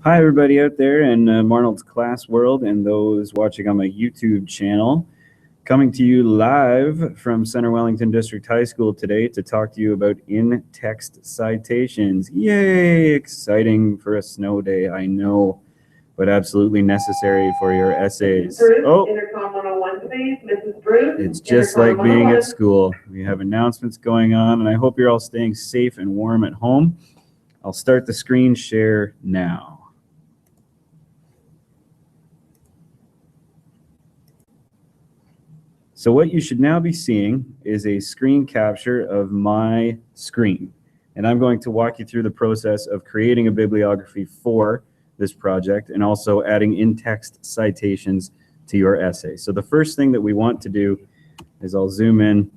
Hi, everybody out there in Arnold's class world and those watching on my YouTube channel. Coming to you live from Center Wellington District High School today to talk to you about in-text citations. Yay! Exciting for a snow day, I know, but absolutely necessary for your essays. Bruce, oh, Intercom 101, please. Mrs. Bruce. It's just Intercom like being 101. at school. We have announcements going on, and I hope you're all staying safe and warm at home. I'll start the screen share now. So what you should now be seeing is a screen capture of my screen. And I'm going to walk you through the process of creating a bibliography for this project and also adding in-text citations to your essay. So the first thing that we want to do is, I'll zoom in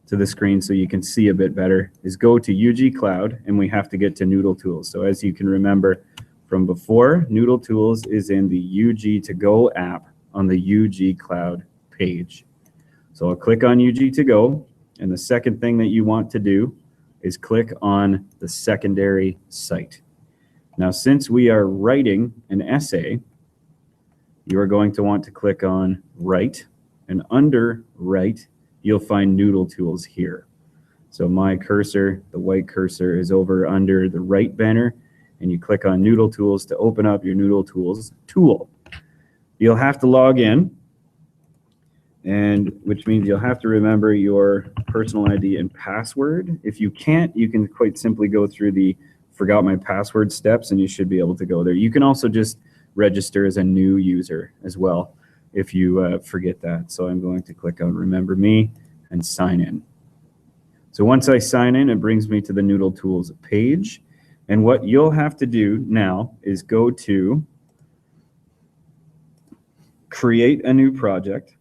to the screen so you can see a bit better, is go to UG Cloud, and we have to get to Noodle Tools. So as you can remember from before, Noodle Tools is in the UG2Go app on the UG Cloud page. So I'll click on UG2Go, and the second thing that you want to do is click on the secondary site. Now, since we are writing an essay, you are going to want to click on Write, and under Write, you'll find Noodle Tools here. So my cursor, the white cursor, is over under the Write banner, and you click on Noodle Tools to open up your Noodle Tools tool. You'll have to log in, and which means you'll have to remember your personal ID and password. If you can't, you can quite simply go through the forgot my password steps, and you should be able to go there. You can also just register as a new user as well if you forget that. So I'm going to click on Remember Me and sign in. So once I sign in, it brings me to the Noodle Tools page. And what you'll have to do now is go to Create a New Project.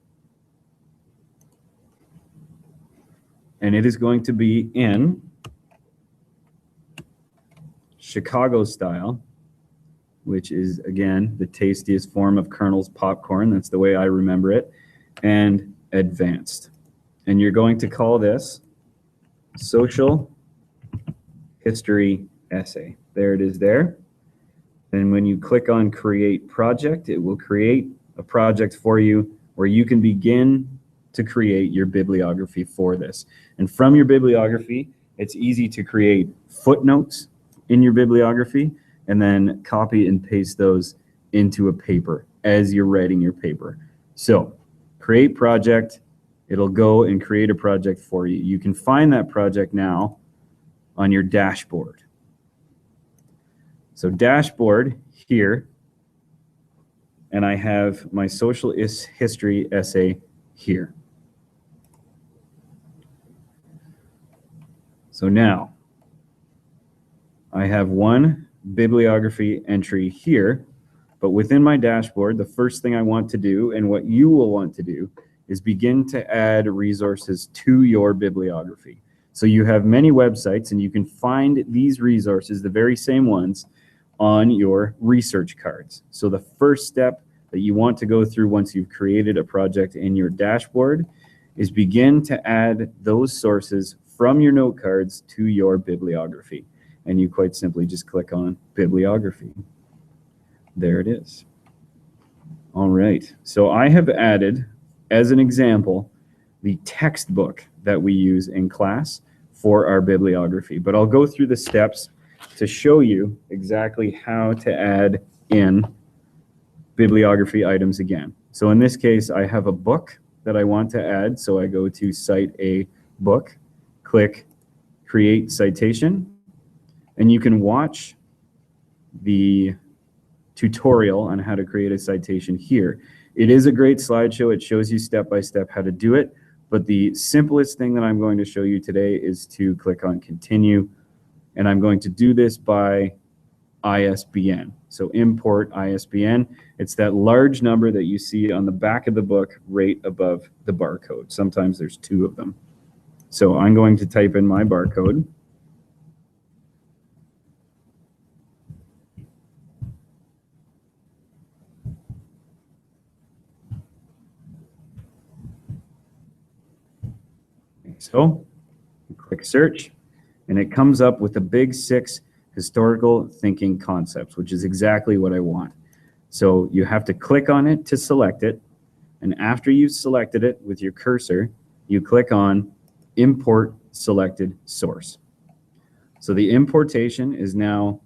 And it is going to be in Chicago style, which is, again, the tastiest form of Colonel's popcorn. That's the way I remember it. And advanced. And you're going to call this Social History Essay. There it is there. And when you click on Create Project, it will create a project for you where you can begin to create your bibliography for this. And from your bibliography, it's easy to create footnotes in your bibliography and then copy and paste those into a paper as you're writing your paper. So create project, it'll go and create a project for you. You can find that project now on your dashboard. So dashboard here, and I have my social history essay here. So now I have one bibliography entry here, but within my dashboard, the first thing I want to do, and what you will want to do, is begin to add resources to your bibliography. So you have many websites, and you can find these resources, the very same ones, on your research cards. So the first step that you want to go through once you've created a project in your dashboard is begin to add those sources from your note cards to your bibliography. And you quite simply just click on Bibliography. There it is. All right, so I have added, as an example, the textbook that we use in class for our bibliography. But I'll go through the steps to show you exactly how to add in bibliography items again. So in this case, I have a book that I want to add, so I go to Cite a Book, click Create Citation, and you can watch the tutorial on how to create a citation here. It is a great slideshow. It shows you step by step how to do it, but the simplest thing that I'm going to show you today is to click on Continue, and I'm going to do this by ISBN. So import ISBN. It's that large number that you see on the back of the book right above the barcode. Sometimes there's two of them. So I'm going to type in my barcode. So click search, and it comes up with a big 6 historical thinking concepts, which is exactly what I want. So you have to click on it to select it. And after you've selected it with your cursor, you click on Import Selected Source. So the importation is now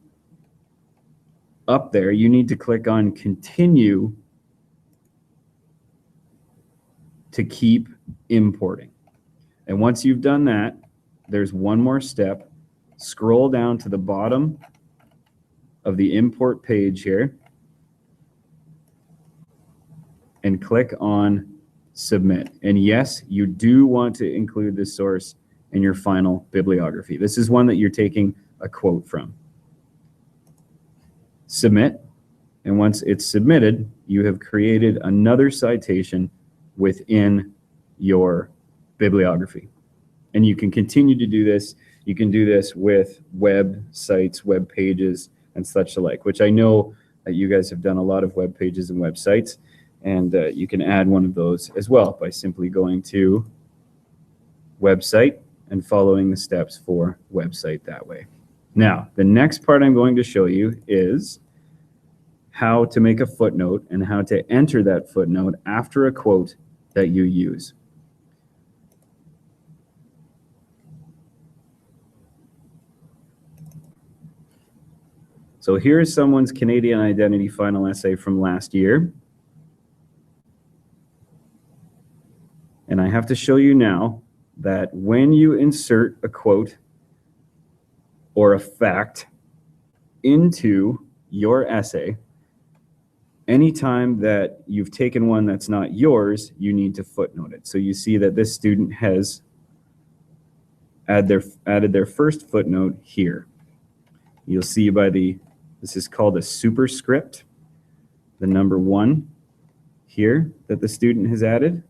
up there. You need to click on Continue to keep importing. And once you've done that, there's one more step. Scroll down to the bottom of the import page here and click on Submit. And yes, you do want to include this source in your final bibliography. This is one that you're taking a quote from. Submit, and once it's submitted, you have created another citation within your bibliography. And you can continue to do this. You can do this with websites, web pages, and such alike, which I know that you guys have done a lot of web pages and websites, and you can add one of those as well by simply going to website and following the steps for website that way. Now, the next part I'm going to show you is how to make a footnote and how to enter that footnote after a quote that you use. So here is someone's Canadian identity final essay from last year. And I have to show you now that when you insert a quote or a fact into your essay, anytime that you've taken one that's not yours, you need to footnote it. So you see that this student has added their first footnote here. You'll see by this is called a superscript, the number 1 here that the student has added,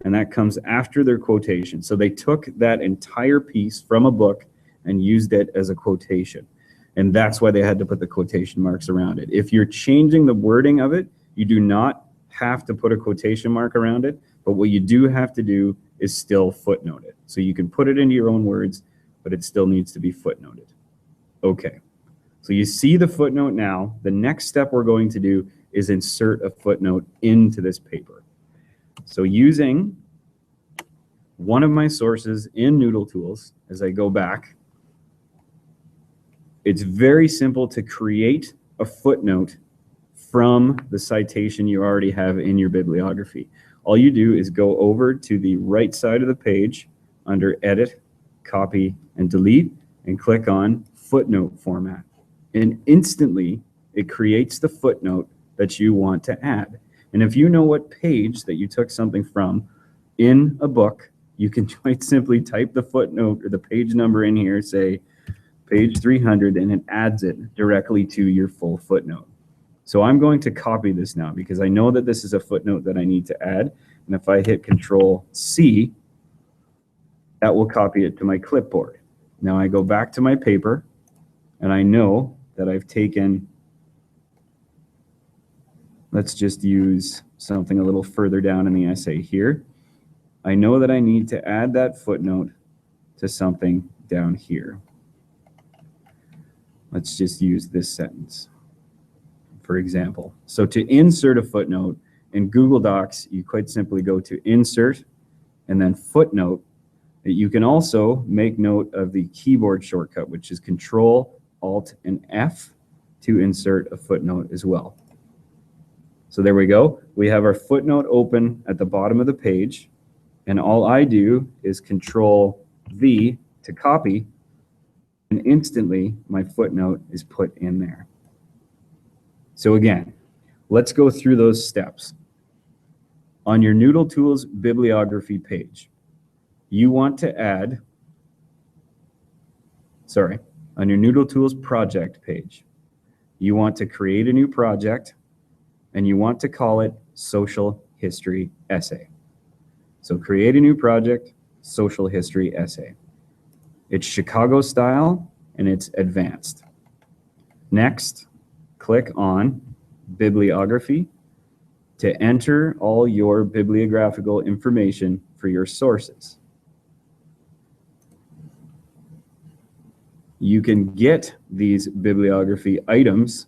and that comes after their quotation. So they took that entire piece from a book and used it as a quotation. And that's why they had to put the quotation marks around it. If you're changing the wording of it, you do not have to put a quotation mark around it, but what you do have to do is still footnote it. So you can put it into your own words, but it still needs to be footnoted. Okay, so you see the footnote now. The next step we're going to do is insert a footnote into this paper. So using one of my sources in Noodle Tools, as I go back, it's very simple to create a footnote from the citation you already have in your bibliography. All you do is go over to the right side of the page under Edit, Copy, and Delete, and click on Footnote Format. And instantly, it creates the footnote that you want to add. And if you know what page that you took something from in a book, you can quite simply type the footnote or the page number in here, say page 300, and it adds it directly to your full footnote. So I'm going to copy this now because I know that this is a footnote that I need to add. And if I hit Control-C, that will copy it to my clipboard. Now I go back to my paper, and I know that I've taken, let's just use something a little further down in the essay here. I know that I need to add that footnote to something down here. Let's just use this sentence, for example. So to insert a footnote in Google Docs, you quite simply go to Insert and then Footnote. You can also make note of the keyboard shortcut, which is Control, Alt, and F to insert a footnote as well. So there we go. We have our footnote open at the bottom of the page, and all I do is Control-V to copy, and instantly my footnote is put in there. So again, let's go through those steps. On your Noodle Tools bibliography page, you want to add, on your Noodle Tools project page, you want to create a new project, and you want to call it Social History Essay. So create a new project, Social History Essay. It's Chicago style, and it's advanced. Next, click on Bibliography to enter all your bibliographical information for your sources. you can get these bibliography items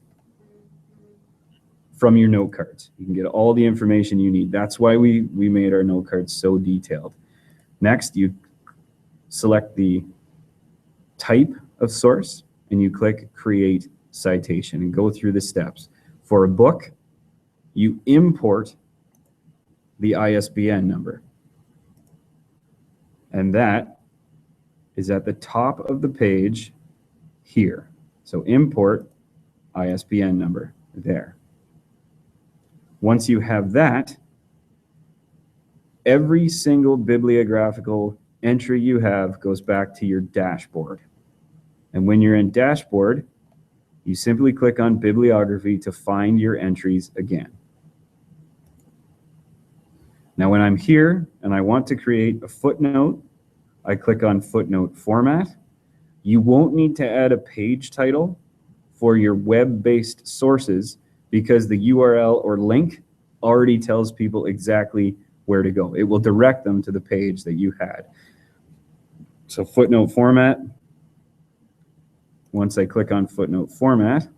from your note cards. You can get all the information you need. That's why we made our note cards so detailed. Next, you select the type of source and you click Create Citation and go through the steps. For a book, you import the ISBN number. And that is at the top of the page here. So import ISBN number there. Once you have that, every single bibliographical entry you have goes back to your dashboard. And when you're in dashboard, you simply click on bibliography to find your entries again. Now, when I'm here and I want to create a footnote, I click on footnote format. You won't need to add a page title for your web-based sources because the URL or link already tells people exactly where to go. It will direct them to the page that you had. So footnote format. Once I click on footnote format,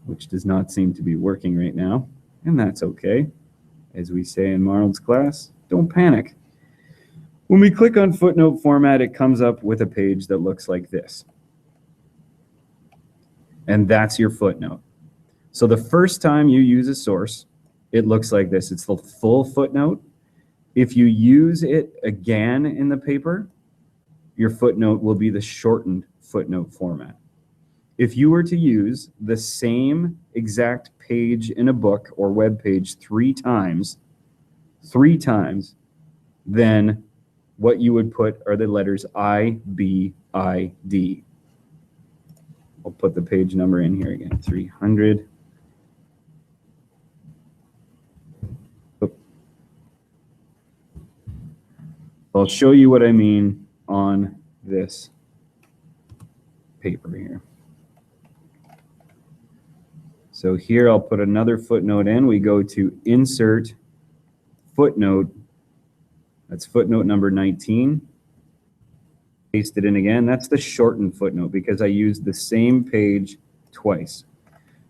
which does not seem to be working right now, and that's okay. As we say in Arnold's class, don't panic. When we click on footnote format, it comes up with a page that looks like this. And that's your footnote. So the first time you use a source, it looks like this. It's the full footnote. If you use it again in the paper, your footnote will be the shortened footnote format. If you were to use the same exact page in a book or web page three times, then what you would put are the letters I, B, I, D. I'll put the page number in here again, 300. I'll show you what I mean on this paper here. So here I'll put another footnote in. We go to Insert Footnote. That's footnote number 19. Paste it in again. That's the shortened footnote because I used the same page twice.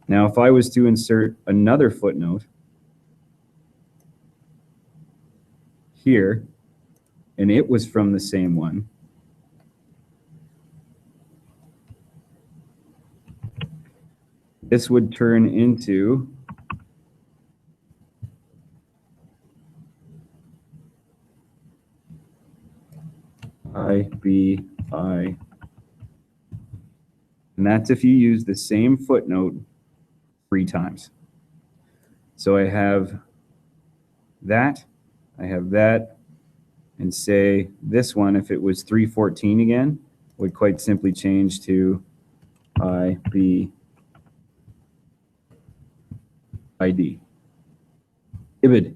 Now, if I was to insert another footnote here, and it was from the same one, this would turn into I, B, I. And that's if you use the same footnote 3 times. So I have that, and say this one, if it was 314 again, would quite simply change to I, B, ID. Ibid.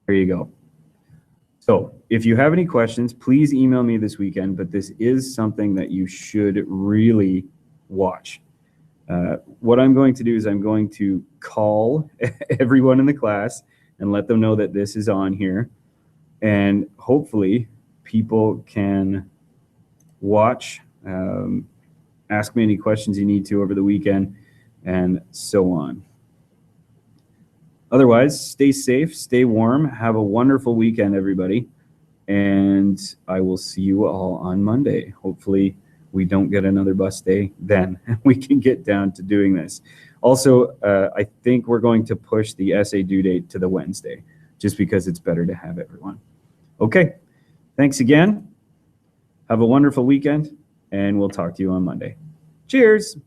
There you go. So if you have any questions, please email me this weekend, but this is something that you should really watch. What I'm going to do is I'm going to call everyone in the class and let them know that this is on here. And hopefully people can watch, ask me any questions you need to over the weekend, and so on. Otherwise, stay safe, stay warm, have a wonderful weekend, everybody. And I will see you all on Monday. Hopefully we don't get another bus day then. We can get down to doing this. Also, I think we're going to push the essay due date to the Wednesday, just because it's better to have everyone. Okay, thanks again. Have a wonderful weekend, and we'll talk to you on Monday. Cheers.